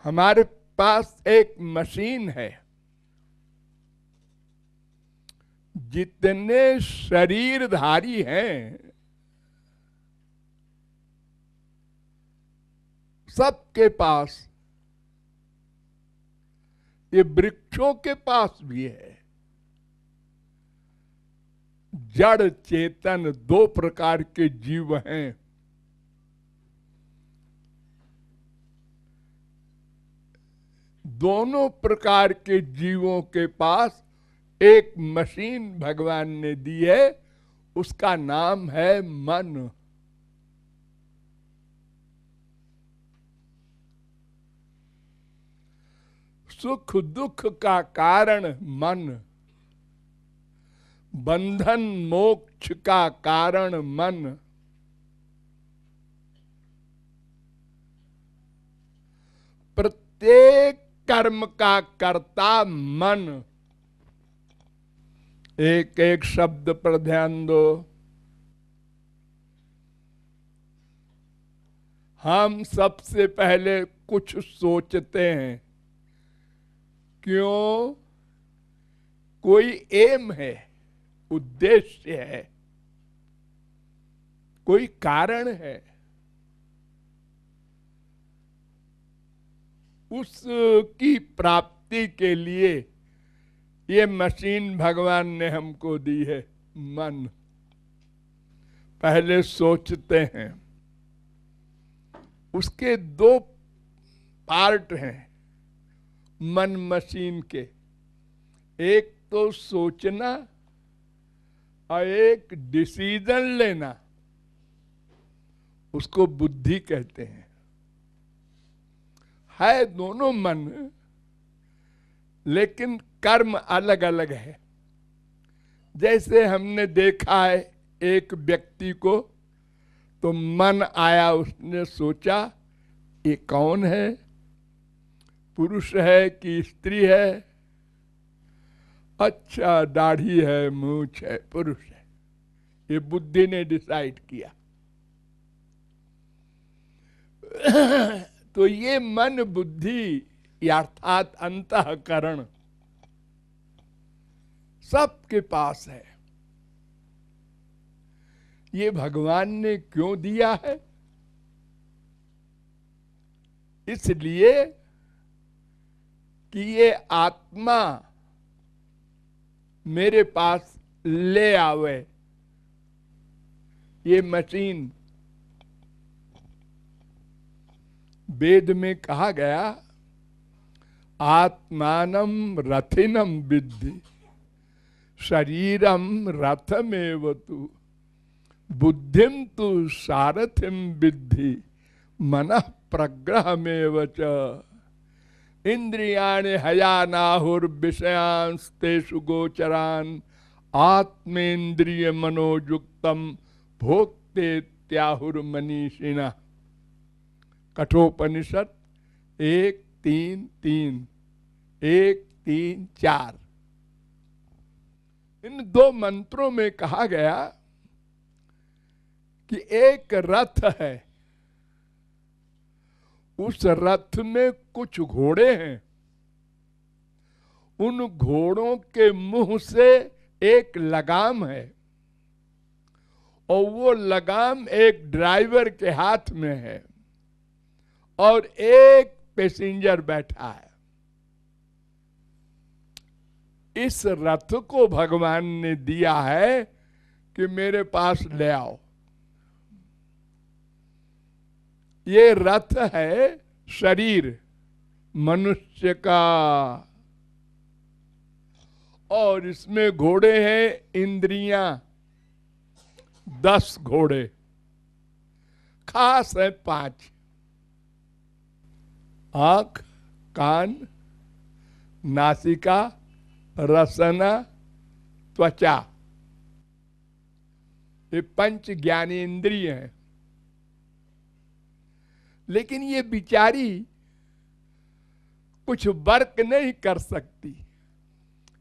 हमारे पास एक मशीन है। जितने शरीरधारी हैं सबके पास, ये वृक्षों के पास भी है, जड़ चेतन दो प्रकार के जीव हैं। दोनों प्रकार के जीवों के पास एक मशीन भगवान ने दी है, उसका नाम है मन। सुख दुख का कारण मन, बंधन मोक्ष का कारण मन। प्रत्येक कर्म का कर्ता मन। एक एक शब्द पर ध्यान दो। हम सबसे पहले कुछ सोचते हैं, क्यों? कोई एम है, उद्देश्य है, कोई कारण है। उसकी प्राप्ति के लिए ये मशीन भगवान ने हमको दी है, मन। पहले सोचते हैं। उसके दो पार्ट हैं मन मशीन के, एक तो सोचना और एक डिसीजन लेना, उसको बुद्धि कहते हैं। है दोनों मन, लेकिन कर्म अलग अलग है। जैसे हमने देखा है एक व्यक्ति को, तो मन आया, उसने सोचा ये कौन है, पुरुष है कि स्त्री है? अच्छा, दाढ़ी है, मूंछ है, पुरुष है। ये बुद्धि ने डिसाइड किया। तो ये मन बुद्धि अर्थात अंतःकरण सबके पास है। ये भगवान ने क्यों दिया है? इसलिए कि ये आत्मा मेरे पास ले आवे ये मशीन। वेद में कहा गया, आत्मानम रथिनम विद्धि शरीरम रथमेव तु बुद्धिम तु सारथिम विद्धि मनः प्रग्रहमेव च इंद्रियाणि हयानाहुर्विषयांस्तेषु गोचरान् आत्मेन्द्रिय मनोयुक्तम भोक्तेत्याहुर्मनीषिणः। कठोपनिषद 1:3-3, 1:3-4। इन दो मंत्रों में कहा गया कि एक रथ है, उस रथ में कुछ घोड़े हैं। उन घोड़ों के मुंह से एक लगाम है, और वो लगाम एक ड्राइवर के हाथ में है, और एक पैसेंजर बैठा है। इस रथ को भगवान ने दिया है कि मेरे पास ले आओ। ये रथ है शरीर मनुष्य का, और इसमें घोड़े हैं इंद्रियां, 10 घोड़े, खास है 5। आंख, कान, नासिका, रसना, त्वचा, ये 5 ज्ञानेंद्रिय हैं। लेकिन ये बिचारी कुछ वर्क नहीं कर सकती।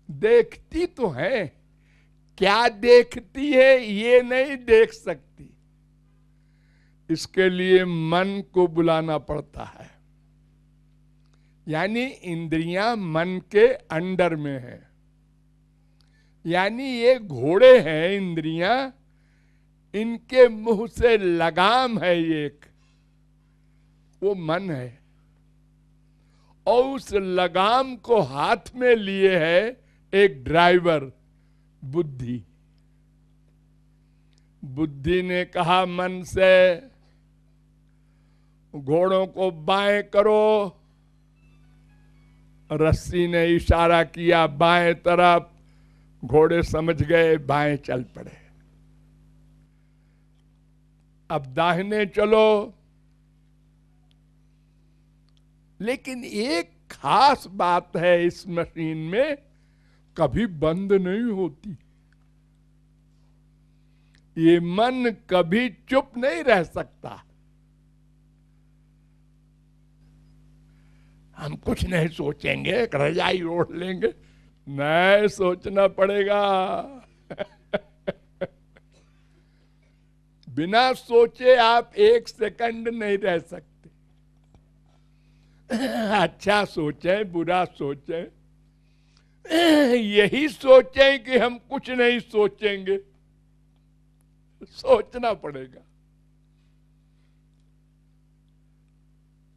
देखती तो है, क्या देखती है ये नहीं देख सकती। इसके लिए मन को बुलाना पड़ता है। यानी इंद्रियां मन के अंडर में है, यानी ये घोड़े हैं इंद्रियां, इनके मुंह से लगाम है एक, वो मन है, और उस लगाम को हाथ में लिए है एक ड्राइवर, बुद्धि। बुद्धि ने कहा मन से घोड़ों को बाएं करो, रस्सी ने इशारा किया बाएं तरफ, घोड़े समझ गए, बाएं चल पड़े। अब दाहिने चलो। लेकिन एक खास बात है इस मशीन में, कभी बंद नहीं होती। ये मन कभी चुप नहीं रह सकता। हम कुछ नहीं सोचेंगे, रजाई ओढ़ लेंगे, नहीं, सोचना पड़ेगा। बिना सोचे आप एक सेकंड नहीं रह सकते। अच्छा सोचें, बुरा सोचें, यही सोचें कि हम कुछ नहीं सोचेंगे, सोचना पड़ेगा।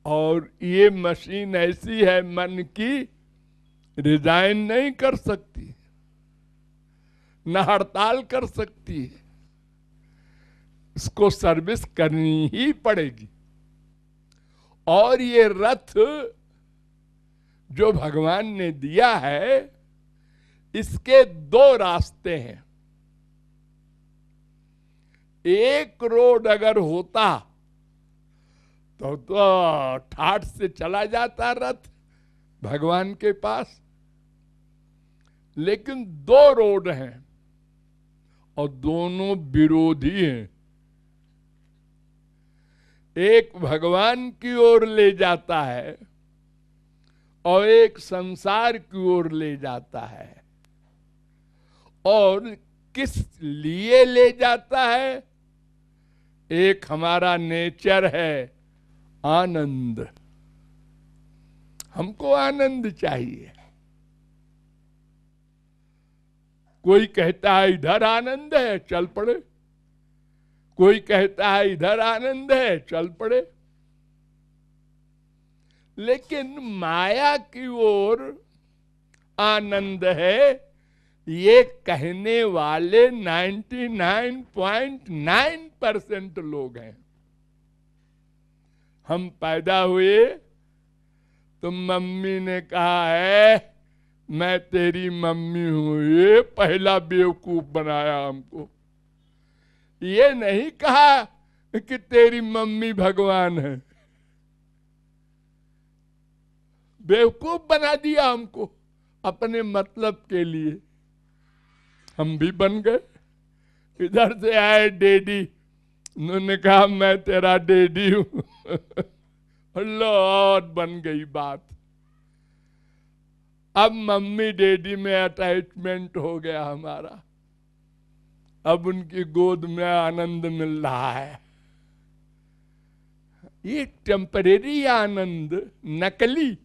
और ये मशीन ऐसी है मन की, रिजाइन नहीं कर सकती, न हड़ताल कर सकती है, इसको सर्विस करनी ही पड़ेगी। और ये रथ जो भगवान ने दिया है, इसके दो रास्ते हैं। एक रोड अगर होता तो ठाठ से चला जाता रथ भगवान के पास, लेकिन दो रोड हैं और दोनों विरोधी हैं। एक भगवान की ओर ले जाता है और एक संसार की ओर ले जाता है। और किस लिए ले जाता है? एक हमारा नेचर है आनंद, हमको आनंद चाहिए। कोई कहता है इधर आनंद है, चल पड़े। कोई कहता है इधर आनंद है, चल पड़े। लेकिन माया की ओर आनंद है, ये कहने वाले 99.9% लोग हैं। हम पैदा हुए तो मम्मी ने कहा है मैं तेरी मम्मी हूं, ये पहला बेवकूफ बनाया हमको। ये नहीं कहा कि तेरी मम्मी भगवान है, बेवकूफ बना दिया हमको अपने मतलब के लिए। हम भी बन गए। इधर से आए डैडी, उन्होंने कहा मैं तेरा डैडी हूं। और बन गई बात। अब मम्मी डैडी में अटैचमेंट हो गया हमारा। अब उनकी गोद में आनंद मिल रहा है। ये टेम्परेरी आनंद, नकली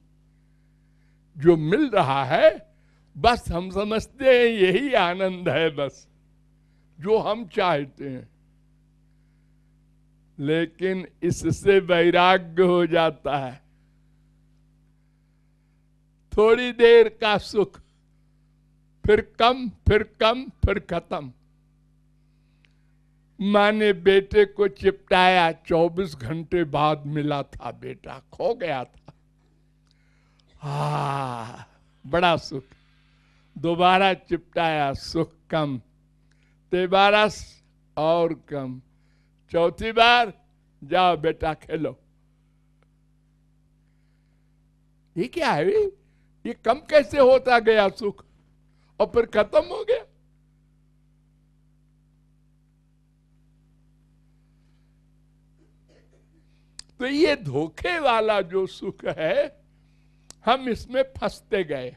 जो मिल रहा है, बस हम समझते हैं यही आनंद है, बस जो हम चाहते हैं। लेकिन इससे वैराग्य हो जाता है। थोड़ी देर का सुख, फिर कम, फिर कम, फिर खत्म। माँ ने बेटे को चिपटाया, 24 घंटे बाद मिला था बेटा, खो गया था। बड़ा सुख। दोबारा चिपटाया, सुख कम। तिबारा और कम। चौथी बार जाओ बेटा खेलो। ये क्या है? ये कम कैसे होता गया सुख और फिर खत्म हो गया? तो ये धोखे वाला जो सुख है, हम इसमें फंसते गए।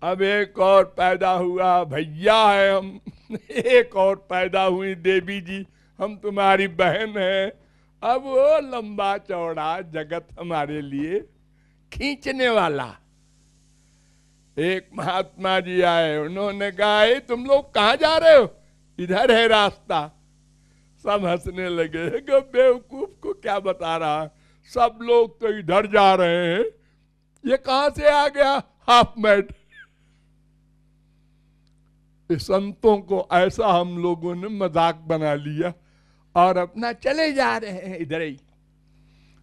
अब एक और पैदा हुआ, भैया है हम। एक और पैदा हुई, देवी जी हम तुम्हारी बहन हैं। अब वो लंबा चौड़ा जगत हमारे लिए खींचने वाला। एक महात्मा जी आए, उन्होंने कहा, "ए, तुम लोग कहाँ जा रहे हो? इधर है रास्ता।" सब हंसने लगे कि बेवकूफ को क्या बता रहा है, सब लोग तो इधर जा रहे हैं, ये कहां से आ गया हाफ मैट। संतों को ऐसा हम लोगों ने मजाक बना लिया और अपना चले जा रहे हैं इधर ही।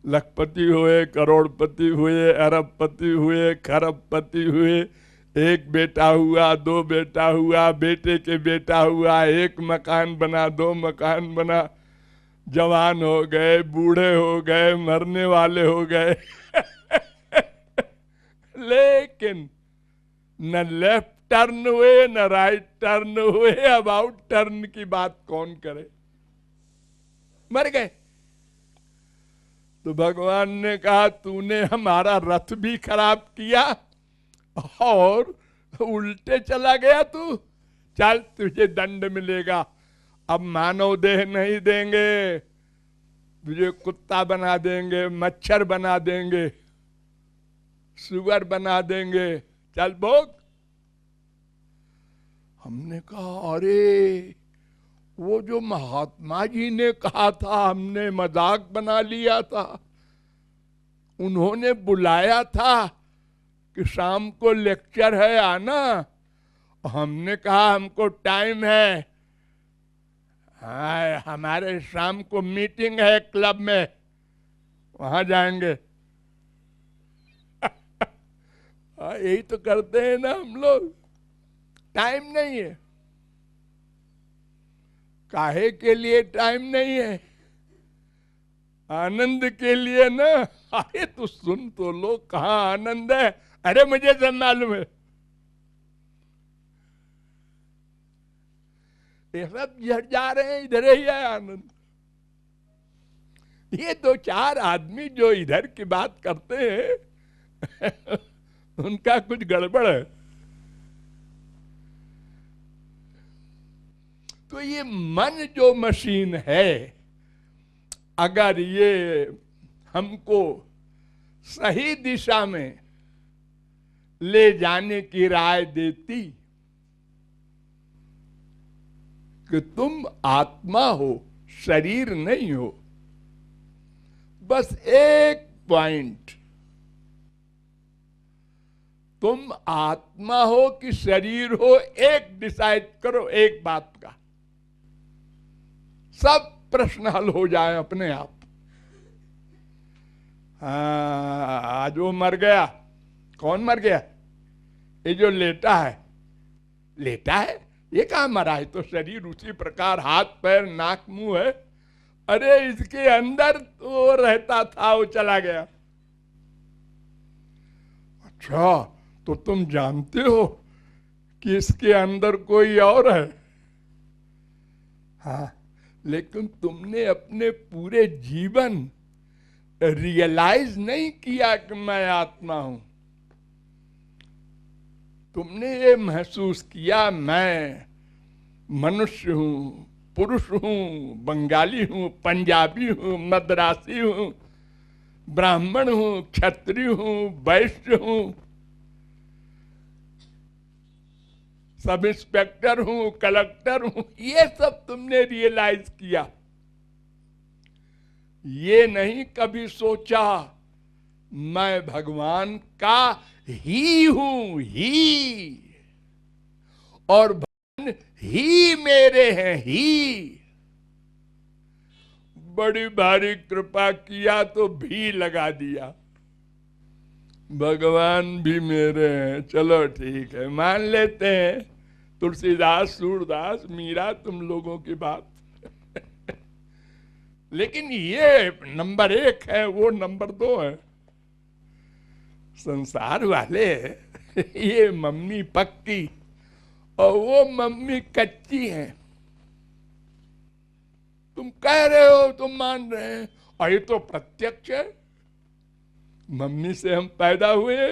लखपति हुए, करोड़पति हुए, अरबपति हुए, खरबपति हुए, एक बेटा हुआ, दो बेटा हुआ, बेटे के बेटा हुआ, एक मकान बना, दो मकान बना, जवान हो गए, बूढ़े हो गए, मरने वाले हो गए। लेकिन न लेफ्ट टर्न हुए, न राइट टर्न हुए, अबाउट टर्न की बात कौन करे, मर गए। तो भगवान ने कहा, तूने हमारा रथ भी खराब किया और उल्टे चला गया तू, चल तुझे दंड मिलेगा। अब मानव देह नहीं देंगे, तुझे कुत्ता बना देंगे, मच्छर बना देंगे, सुअर बना देंगे, चल भोग। हमने कहा, अरे वो जो महात्मा जी ने कहा था, हमने मजाक बना लिया था, उन्होंने बुलाया था कि शाम को लेक्चर है आना। हमने कहा हमको टाइम है, हाँ हमारे शाम को मीटिंग है क्लब में, वहां जाएंगे। यही तो करते हैं ना हम लोग, टाइम नहीं है। काहे के लिए टाइम नहीं है? आनंद के लिए ना। अरे तू सुन तो लो, कहाँ आनंद है? अरे मुझे सब मालूम है, ये सब जा रहे हैं, इधर ही है आनंद। ये दो चार आदमी जो इधर की बात करते हैं उनका कुछ गड़बड़ है। तो ये मन जो मशीन है, अगर ये हमको सही दिशा में ले जाने की राय देती कि तुम आत्मा हो, शरीर नहीं हो, बस एक पॉइंट, तुम आत्मा हो कि शरीर हो, एक डिसाइड करो एक बात का, सब प्रश्न हल हो जाए अपने आप। आज वो मर गया, कौन मर गया? ये जो लेटा है, लेटा है, ये कहां मरा है? तो शरीर उसी प्रकार, हाथ पैर नाक मुंह है। अरे इसके अंदर तो रहता था, वो चला गया। अच्छा, तो तुम जानते हो कि इसके अंदर कोई और है? हाँ, लेकिन तुमने अपने पूरे जीवन रियलाइज नहीं किया कि मैं आत्मा हूं। तुमने ये महसूस किया मैं मनुष्य हूं, पुरुष हूं, बंगाली हूं, पंजाबी हूं, मद्रासी हूं, ब्राह्मण हूं, क्षत्रिय हूं, वैश्य हूं, सब इंस्पेक्टर हूं, कलेक्टर हूं, ये सब तुमने रियलाइज किया। ये नहीं कभी सोचा मैं भगवान का ही हूं, ही, और भगवान ही मेरे हैं, ही। बड़ी भारी कृपा किया तो भी लगा दिया, भगवान भी मेरे हैं, चलो ठीक है मान लेते हैं, तुलसीदास, सूरदास, मीरा, तुम लोगों की बात। लेकिन ये नंबर 1 है, वो नंबर 2 है। संसार वाले ये मम्मी पक्की और वो मम्मी कच्ची है। तुम कह रहे हो, तुम मान रहे हैं, और ये तो प्रत्यक्ष है, मम्मी से हम पैदा हुए।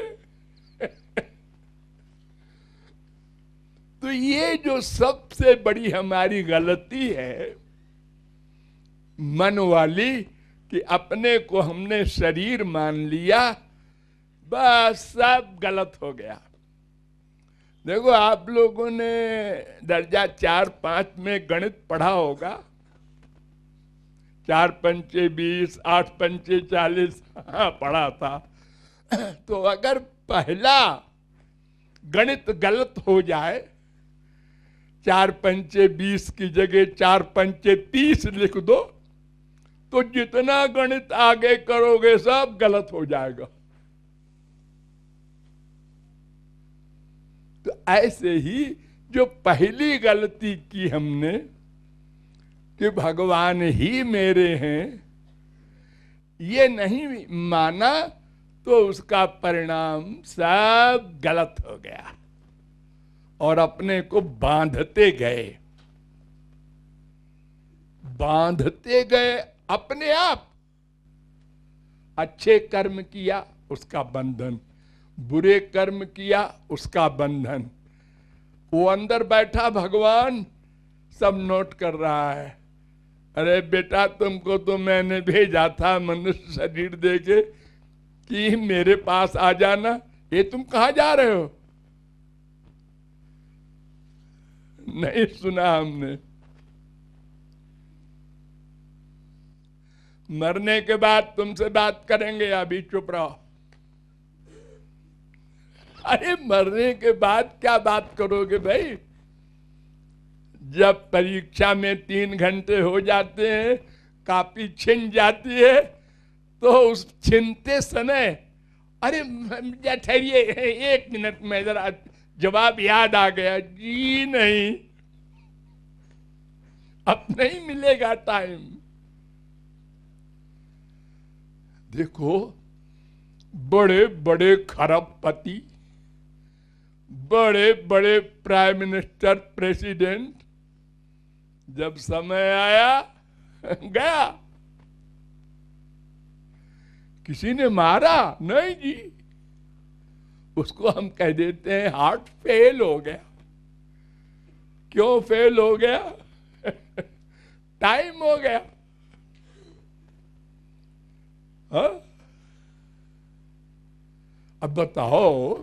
तो ये जो सबसे बड़ी हमारी गलती है मन वाली, कि अपने को हमने शरीर मान लिया, बस सब गलत हो गया। देखो, आप लोगों ने दर्जा 4-5 में गणित पढ़ा होगा। 4 पंचे 20, 8 पंचे 40, हाँ पढ़ा था। तो अगर पहला गणित गलत हो जाए, 4 पंचे 20 की जगह 4 पंचे 30 लिख दो, तो जितना गणित आगे करोगे सब गलत हो जाएगा। तो ऐसे ही जो पहली गलती की हमने कि भगवान ही मेरे हैं, ये नहीं माना, तो उसका परिणाम सब गलत हो गया और अपने को बांधते गए अपने आप। अच्छे कर्म किया उसका बंधन, बुरे कर्म किया उसका बंधन। वो अंदर बैठा भगवान सब नोट कर रहा है। अरे बेटा, तुमको तो मैंने भेजा था मनुष्य शरीर देके कि मेरे पास आ जाना, ये तुम कहाँ जा रहे हो? नहीं सुना हमने। मरने के बाद तुमसे बात करेंगे, अभी चुप रहो। अरे मरने के बाद क्या बात करोगे भाई? जब परीक्षा में 3 घंटे हो जाते हैं, कॉपी छिन जाती है, तो उस छिनते समय अरे ठहरिए 1 मिनट में जरा जवाब याद आ गया जी, नहीं अब नहीं मिलेगा टाइम। देखो, बड़े बड़े खरबपति, बड़े बड़े प्राइम मिनिस्टर, प्रेसिडेंट, जब समय आया गया। किसी ने मारा नहीं जी, उसको हम कह देते हैं हार्ट फेल हो गया। क्यों फेल हो गया? टाइम हो गया। हाँ? अब बताओ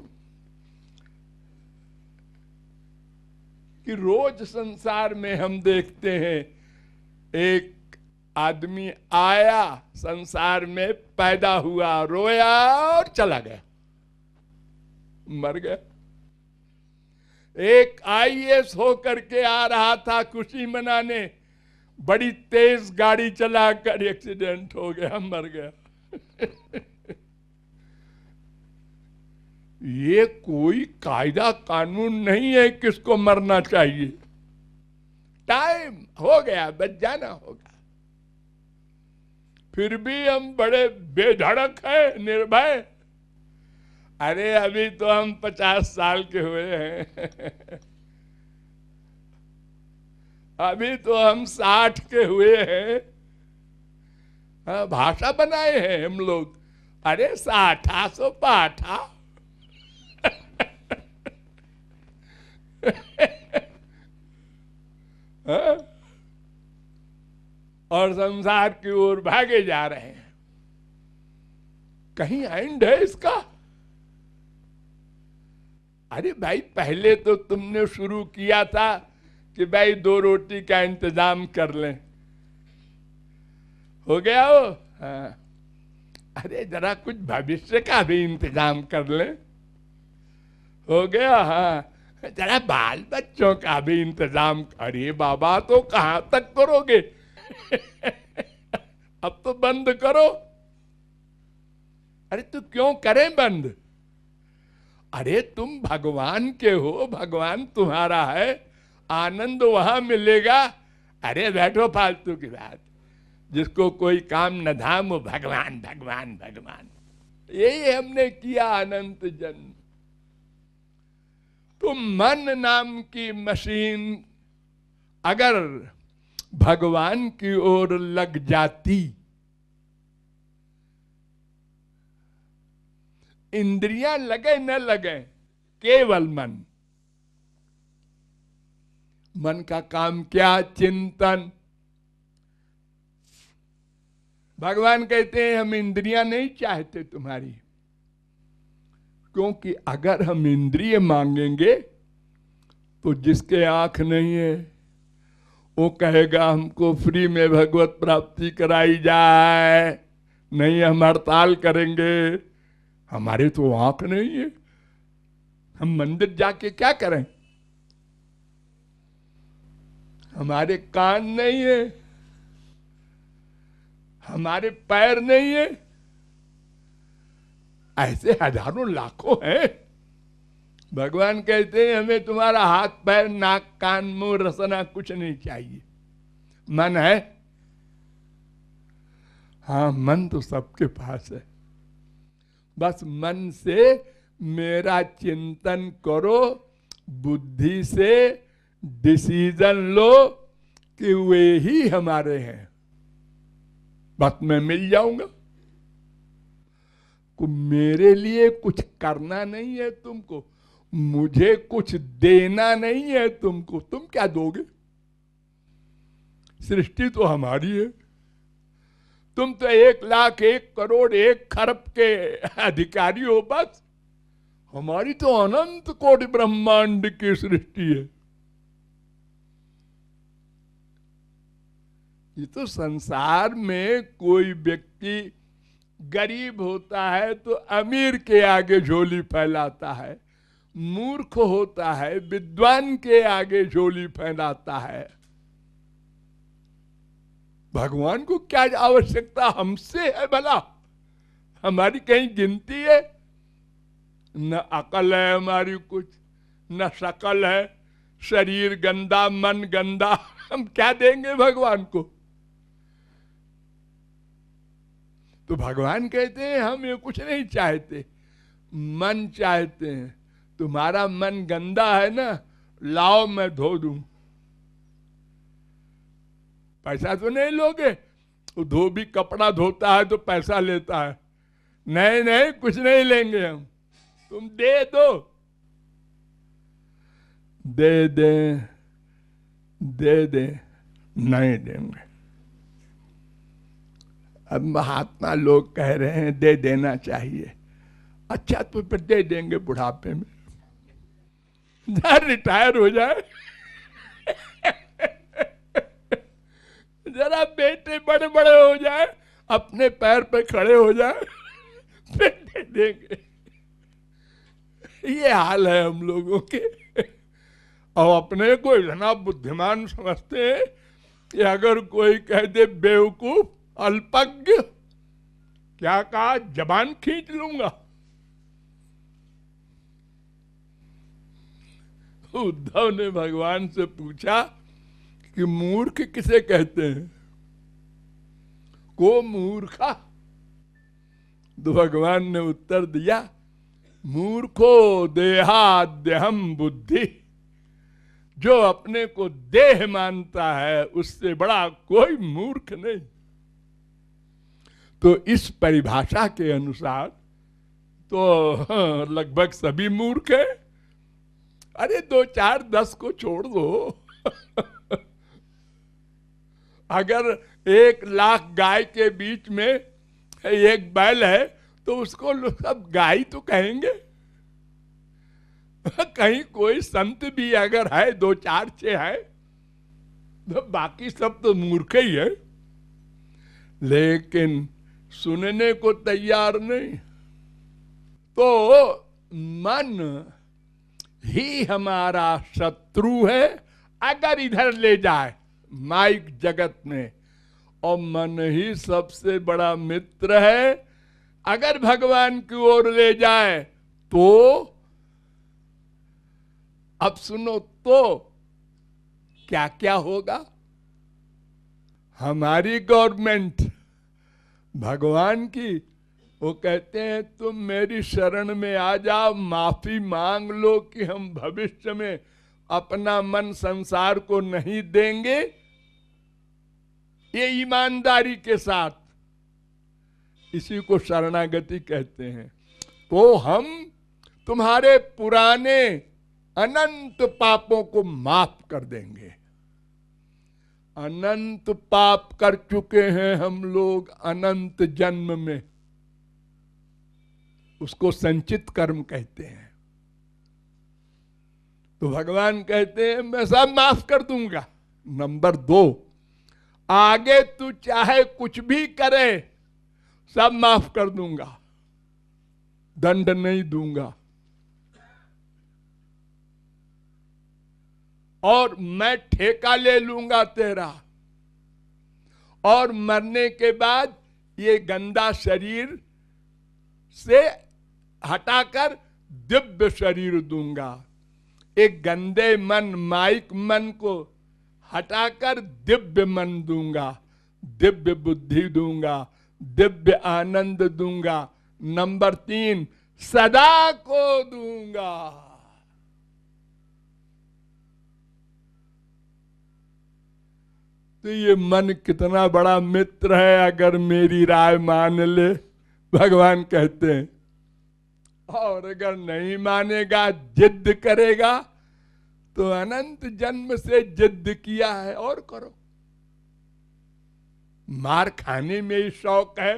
कि रोज संसार में हम देखते हैं, एक आदमी आया संसार में, पैदा हुआ, रोया और चला गया, मर गया। एक आईएएस होकर के आ रहा था खुशी मनाने, बड़ी तेज गाड़ी चलाकर एक्सीडेंट हो गया, मर गया। ये कोई कायदा कानून नहीं है किसको मरना चाहिए। टाइम हो गया, बच जाना होगा। फिर भी हम बड़े बेधड़क हैं, निर्भय। अरे अभी तो हम 50 साल के हुए हैं। अभी तो हम 60 के हुए हैं। हाँ, भाषा बनाए हैं हम लोग। अरे 60 सो पाठा। और संसार की ओर भागे जा रहे हैं। कहीं एंड है इसका? अरे भाई, पहले तो तुमने शुरू किया था कि भाई 2 रोटी का इंतजाम कर लें, हो गया वो। हाँ। अरे जरा कुछ भविष्य का भी इंतजाम कर लें, हो गया। हाँ, जरा बाल बच्चों का भी इंतजाम। अरे बाबा, तो कहां तक करोगे? अब तो बंद करो। अरे तो क्यों करें बंद? अरे तुम भगवान के हो, भगवान तुम्हारा है, आनंद वहां मिलेगा। अरे बैठो, फालतू की बात। जिसको कोई काम न धाम, वो भगवान भगवान भगवान। यही हमने किया अनंत जन्म। तो मन नाम की मशीन अगर भगवान की ओर लग जाती, इंद्रियां लगे न लगे, केवल मन। मन का काम क्या? चिंतन। भगवान कहते हैं हम इंद्रियां नहीं चाहते तुम्हारी, क्योंकि अगर हम इंद्रिय मांगेंगे तो जिसके आंख नहीं है वो कहेगा हमको फ्री में भगवत प्राप्ति कराई जाए, नहीं हम हड़ताल करेंगे। हमारे तो आंख नहीं है, हम मंदिर जाके क्या करें? हमारे कान नहीं है, हमारे पैर नहीं है। ऐसे हजारों लाखों हैं। भगवान कहते हैं हमें तुम्हारा हाथ पैर नाक कान मुंह रसना कुछ नहीं चाहिए, मन है। हाँ, मन तो सबके पास है, बस मन से मेरा चिंतन करो, बुद्धि से डिसीजन लो कि वे ही हमारे हैं, बस मैं मिल जाऊंगा। मेरे लिए कुछ करना नहीं है तुमको, मुझे कुछ देना नहीं है तुमको, तुम क्या दोगे? सृष्टि तो हमारी है, तुम तो 1 लाख 1 करोड़ 1 खरब के अधिकारी हो बस। हमारी तो अनंत कोटि ब्रह्मांड की सृष्टि है। ये तो संसार में कोई व्यक्ति गरीब होता है तो अमीर के आगे झोली फैलाता है, मूर्ख होता है विद्वान के आगे झोली फैलाता है। भगवान को क्या आवश्यकता हमसे है भला? हमारी कहीं गिनती है? न अकल है हमारी कुछ, न शकल है, शरीर गंदा मन गंदा, हम क्या देंगे भगवान को? तो भगवान कहते हैं हम ये कुछ नहीं चाहते, मन चाहते हैं। तुम्हारा मन गंदा है ना, लाओ मैं धो दूं। पैसा तो नहीं लोगे? वो धोबी कपड़ा धोता है तो पैसा लेता है। नहीं नहीं, कुछ नहीं लेंगे हम, तुम दे दो। दे दे दे दे, नहीं देंगे। अब महात्मा लोग कह रहे हैं दे देना चाहिए। अच्छा तो फिर दे देंगे बुढ़ापे में, जरा रिटायर हो जाए, जरा बेटे बड़े बड़े हो जाए, अपने पैर पे खड़े हो जाए, फिर दे देंगे। ये हाल है हम लोगों के। और अपने को इतना बुद्धिमान समझते हैं कि अगर कोई कह दे बेवकूफ अल्पज्ञ, क्या कहा, जबान खींच लूंगा। उद्धव ने भगवान से पूछा कि मूर्ख किसे कहते हैं? को मूर्खा? तो भगवान ने उत्तर दिया, मूर्खो देहाद्यहम बुद्धि। जो अपने को देह मानता है उससे बड़ा कोई मूर्ख नहीं। तो इस परिभाषा के अनुसार तो लगभग सभी मूर्ख हैं। अरे 2 4 10 को छोड़ दो। अगर 1 लाख गाय के बीच में एक बैल है तो उसको लोग सब गाय तो कहेंगे। कहीं कोई संत भी अगर है 2 4 6 है तो बाकी सब तो मूर्ख ही है, लेकिन सुनने को तैयार नहीं। तो मन ही हमारा शत्रु है अगर इधर ले जाए माइक जगत में, और मन ही सबसे बड़ा मित्र है अगर भगवान की ओर ले जाए तो। अब सुनो तो क्या क्या होगा। हमारी गवर्नमेंट भगवान की, वो कहते हैं तुम मेरी शरण में आ जाओ, माफी मांग लो कि हम भविष्य में अपना मन संसार को नहीं देंगे। ये ईमानदारी के साथ, इसी को शरणागति कहते हैं। तो हम तुम्हारे पुराने अनंत पापों को माफ कर देंगे। अनंत पाप कर चुके हैं हम लोग अनंत जन्म में। उसको संचित कर्म कहते हैं। तो भगवान कहते हैं मैं सब माफ कर दूंगा। नंबर 2, आगे तू चाहे कुछ भी करे सब माफ कर दूंगा, दंड नहीं दूंगा। और मैं ठेका ले लूंगा तेरा, और मरने के बाद ये गंदा शरीर से हटाकर दिव्य शरीर दूंगा। एक गंदे मन, माइक मन को हटाकर दिव्य मन दूंगा, दिव्य बुद्धि दूंगा, दिव्य आनंद दूंगा। नंबर 3, सदा को दूंगा। तो ये मन कितना बड़ा मित्र है अगर मेरी राय मान ले, भगवान कहते हैं। और अगर नहीं मानेगा, जिद करेगा, तो अनंत जन्म से जिद किया है और करो। मार खाने में ही शौक है।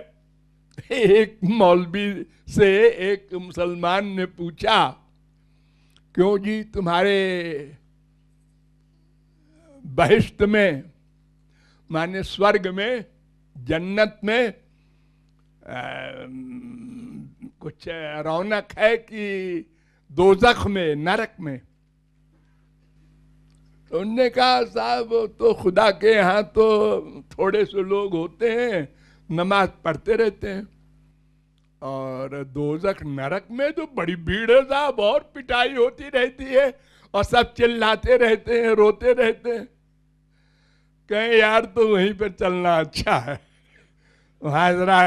एक मौलवी से एक मुसलमान ने पूछा, क्यों जी तुम्हारे बहिष्ट में, माने स्वर्ग में, जन्नत में कुछ रौनक है कि दोजख में, नरक में? तो उनने कहा साहब तो खुदा के यहाँ तो थोड़े से लोग होते हैं, नमाज पढ़ते रहते हैं, और दोजख नरक में तो बड़ी भीड़ है साहब, और पिटाई होती रहती है और सब चिल्लाते रहते हैं, रोते रहते हैं। कहें यार तो वहीं पर चलना अच्छा है, वहां जरा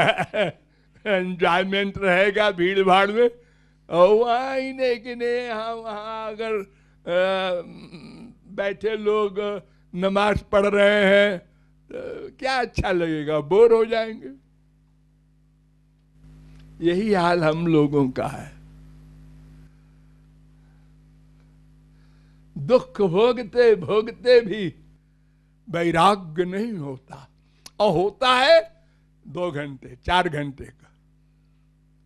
एंजॉयमेंट रहेगा भीड़ भाड़ में, और वहाँ ही नहीं कि नहीं, हाँ वहाँ अगर बैठे लोग नमाज पढ़ रहे हैं तो क्या अच्छा लगेगा, बोर हो जाएंगे। यही हाल हम लोगों का है। दुख भोगते भोगते भी वैराग्य नहीं होता, और होता है 2 घंटे 4 घंटे का।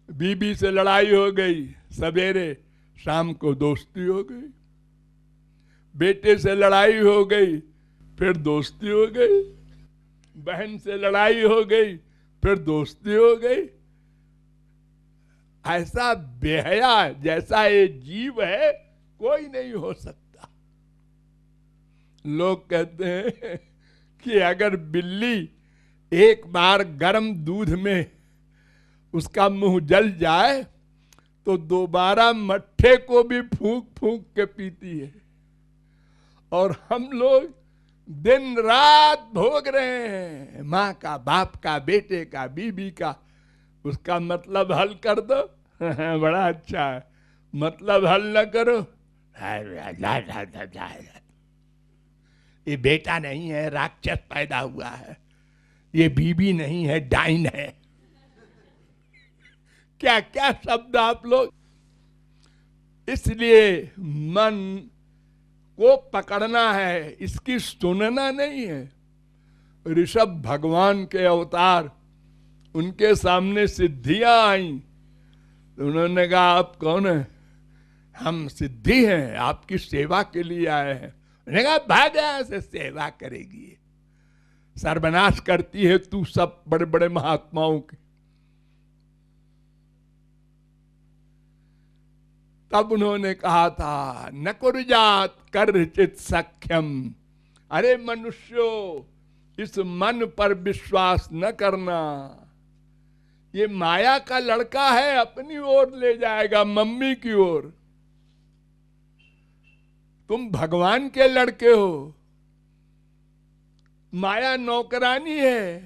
बीबी से लड़ाई हो गई सवेरे, शाम को दोस्ती हो गई। बेटे से लड़ाई हो गई, फिर दोस्ती हो गई। बहन से लड़ाई हो गई, फिर दोस्ती हो गई। ऐसा बेहया जैसा ये जीव है कोई नहीं हो सकता। लोग कहते हैं कि अगर बिल्ली एक बार गर्म दूध में उसका मुंह जल जाए तो दोबारा मट्ठे को भी फूंक फूंक के पीती है। और हम लोग दिन रात भोग रहे हैं, माँ का, बाप का, बेटे का, बीबी का। उसका मतलब हल कर दो बड़ा अच्छा है, मतलब हल न करो, ये बेटा नहीं है, राक्षस पैदा हुआ है, ये बीबी नहीं है, डाइन है। क्या क्या शब्द आप लोग। इसलिए मन को पकड़ना है, इसकी सुनना नहीं है। ऋषभ भगवान के अवतार, उनके सामने सिद्धियां आई तो उन्होंने कहा आप कौन है? हम सिद्धि हैं, आपकी सेवा के लिए आए हैं। उन्होंने कहा भाग यहां से, सेवा करेगी, सर्वनाश करती है तू सब बड़े बड़े महात्माओं की। तब उन्होंने कहा था न कुर्यात कर्चित सख्यम, अरे मनुष्यो इस मन पर विश्वास न करना, ये माया का लड़का है, अपनी ओर ले जाएगा, मम्मी की ओर। तुम भगवान के लड़के हो, माया नौकरानी है।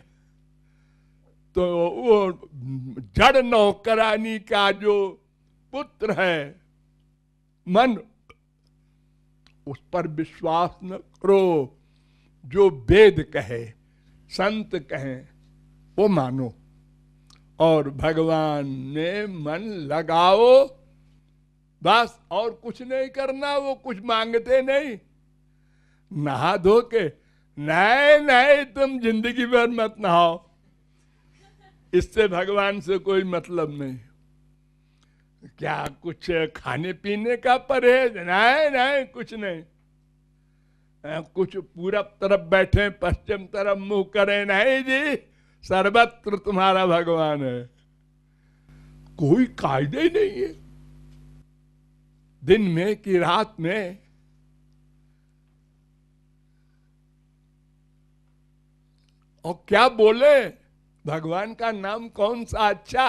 तो वो जड़ नौकरानी का जो पुत्र है मन, उस पर विश्वास न करो। जो वेद कहे, संत कहें, वो मानो। और भगवान ने मन लगाओ बस, और कुछ नहीं करना। वो कुछ मांगते नहीं। नहा धो के, नहीं नहीं तुम जिंदगी भर मत नहाओ, इससे भगवान से कोई मतलब नहीं। क्या कुछ खाने पीने का परहेज? नहीं नहीं, कुछ नहीं। कुछ पूरब तरफ बैठे पश्चिम तरफ मुंह करें? नहीं जी, सर्वत्र तुम्हारा भगवान है। कोई कायदे ही नहीं है, दिन में कि रात में। और क्या बोले? भगवान का नाम कौन सा अच्छा?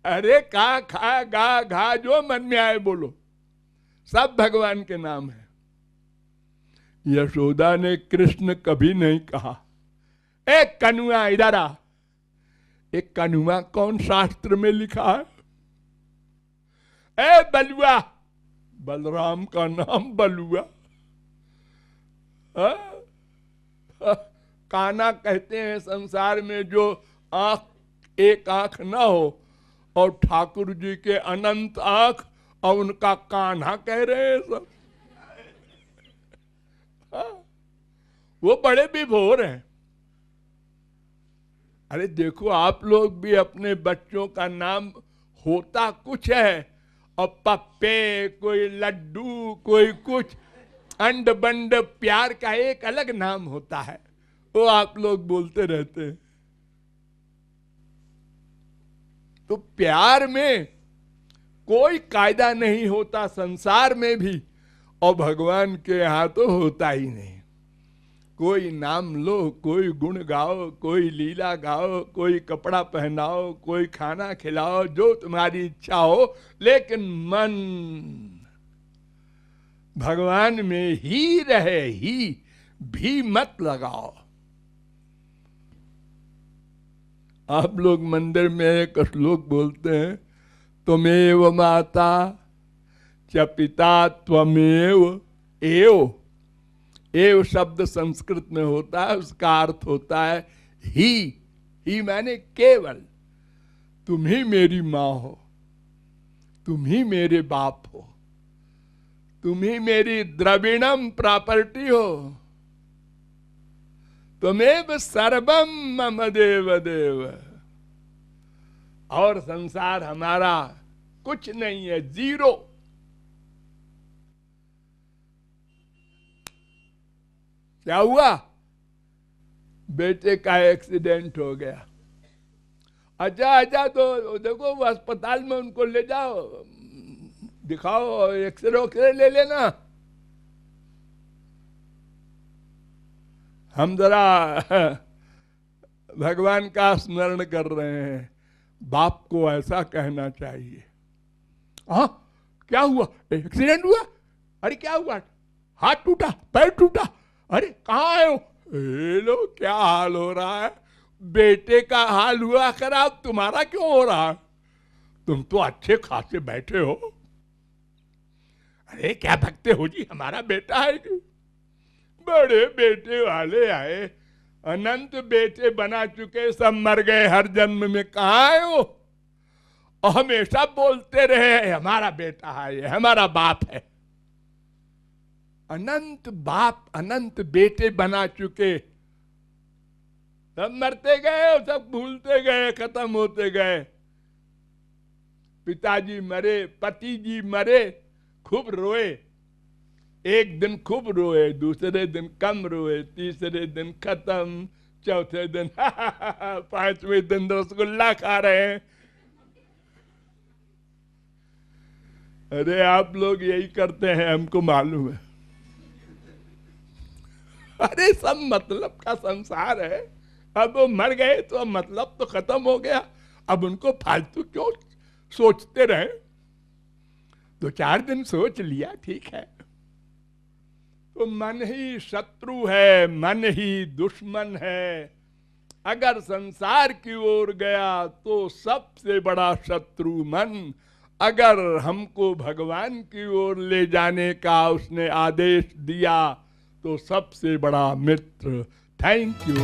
अरे का खा गा घा जो मन में आए बोलो, सब भगवान के नाम है। यशोदा ने कृष्ण कभी नहीं कहा एक कनुआ इधर आ। एक कनुआ कौन शास्त्र में लिखा है? ए बलुआ, बलराम का नाम बलुआ। काना कहते हैं संसार में जो आंख एक आंख ना हो, और ठाकुर जी के अनंत आंख, और उनका कान्हा कह रहे हैं सब। वो बड़े विभोर हैं। अरे देखो, आप लोग भी अपने बच्चों का नाम होता कुछ है, और पप्पे, कोई लड्डू, कोई कुछ, अंड बंड प्यार का एक अलग नाम होता है, वो आप लोग बोलते रहते हैं। तो प्यार में कोई कायदा नहीं होता संसार में भी, और भगवान के यहां तो होता ही नहीं। कोई नाम लो, कोई गुण गाओ, कोई लीला गाओ, कोई कपड़ा पहनाओ, कोई खाना खिलाओ, जो तुम्हारी इच्छा हो, लेकिन मन भगवान में ही रहे, ही भी मत लगाओ। आप लोग मंदिर में एक श्लोक बोलते हैं, त्वमेव माता च पिता त्वमेव एव। एव शब्द संस्कृत में होता है, उसका अर्थ होता है ही माने केवल। तुम ही मेरी माँ हो, तुम ही मेरे बाप हो, तुम ही मेरी द्रविणम प्रॉपर्टी हो, त्वमेव सर्वम मम देव देव। और संसार हमारा कुछ नहीं है, जीरो। क्या हुआ? बेटे का एक्सीडेंट हो गया। अच्छा तो देखो वो अस्पताल में उनको ले जाओ, दिखाओ, एक्सरे ले लेना। हम जरा भगवान का स्मरण कर रहे हैं, बाप को ऐसा कहना चाहिए। हाँ, क्या हुआ? एक्सीडेंट हुआ? अरे क्या हुआ? हाथ टूटा, पैर टूटा? अरे कहाँ आए हो? लो क्या हाल हो रहा है? बेटे का हाल हुआ खराब, तुम्हारा क्यों हो रहा है? तुम तो अच्छे खासे बैठे हो। अरे क्या भगते हो जी, हमारा बेटा है कि? बड़े बेटे वाले आए, अनंत बेटे बना चुके, सब मर गए हर जन्म में, कहाँ आए हो? और हमेशा बोलते रहे हमारा बेटा है, ये हमारा बाप है। अनंत बाप, अनंत बेटे बना चुके, सब मरते गए, सब भूलते गए, खत्म होते गए। पिताजी मरे, पति जी मरे, खूब रोए। एक दिन खूब रोए, दूसरे दिन कम रोए, तीसरे दिन खत्म, चौथे दिन पांचवें दिन रसगुल्ला खा रहे हैं। अरे आप लोग यही करते हैं, हमको मालूम है। अरे सब मतलब का संसार है। अब वो मर गए तो मतलब तो खत्म हो गया, अब उनको फालतू क्यों सोचते रहे? 2-4 दिन सोच लिया, ठीक है। तो मन ही शत्रु है, मन ही दुश्मन है। अगर संसार की ओर गया तो सबसे बड़ा शत्रु मन। अगर हमको भगवान की ओर ले जाने का उसने आदेश दिया तो सबसे बड़ा मित्र। Thank you.